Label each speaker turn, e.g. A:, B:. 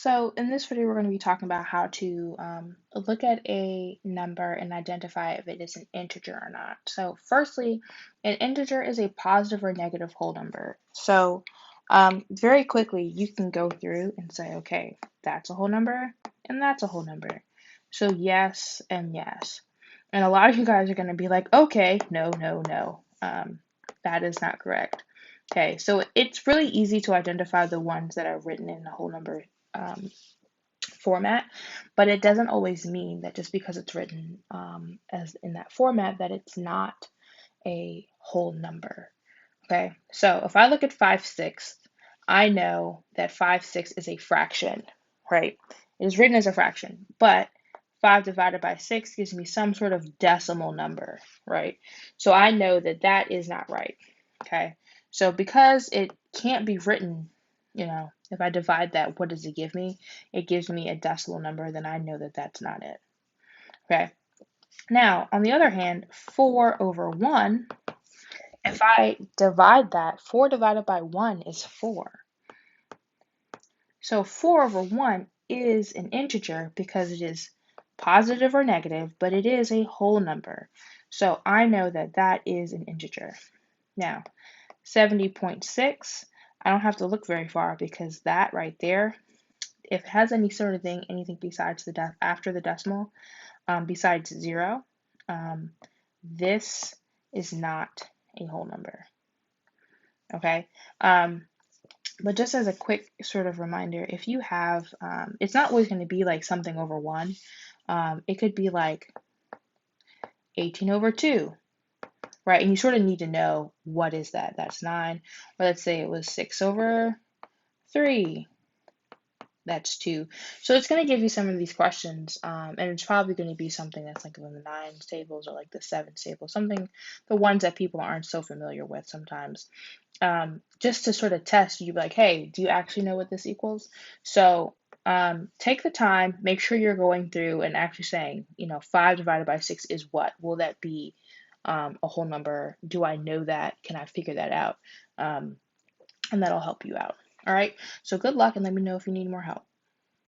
A: So in this video, we're going to be talking about how to look at a number and identify if it is an integer or not. So firstly, an integer is a positive or negative whole number. So very quickly, you can go through and say, okay, that's a whole number and that's a whole number. So yes and yes. And a lot of you guys are going to be like, okay, no, no, no. That is not correct. Okay, so it's really easy to identify the ones that are written in a whole number um, format, but it doesn't always mean that just because it's written as in that format that it's not a whole number. Okay, so if I look at 5/6, I know that 5/6 is a fraction, right? It is written as a fraction, but 5 divided by 6 gives me some sort of decimal number, right? So I know that that is not right, okay? So because it can't be written, if I divide that, what does it give me? It gives me a decimal number, then I know that that's not it, okay? Now, on the other hand, 4 over 1, if I divide that, 4 divided by 1 is 4. So 4 over 1 is an integer because it is positive or negative, but it is a whole number. So I know that that is an integer. Now, 70.6, I don't have to look very far because that right there, if it has any sort of thing, anything besides after the decimal, besides 0, this is not a whole number. Okay. But just as a quick sort of reminder, if you have, it's not always going to be like something over 1. It could be like 18 over 2, right? And you sort of need to know what is that. That's 9. Or let's say it was 6 over 3. That's 2. So it's going to give you some of these questions, and it's probably going to be something that's like in the 9s tables or like the 7s tables, something, the ones that people aren't so familiar with sometimes. Just to sort of test you, like, hey, do you actually know what this equals? So take the time, make sure you're going through and actually saying, 5 divided by 6 is what? Will that be a whole number? Do I know that? Can I figure that out? And that'll help you out. All right. So good luck and let me know if you need more help.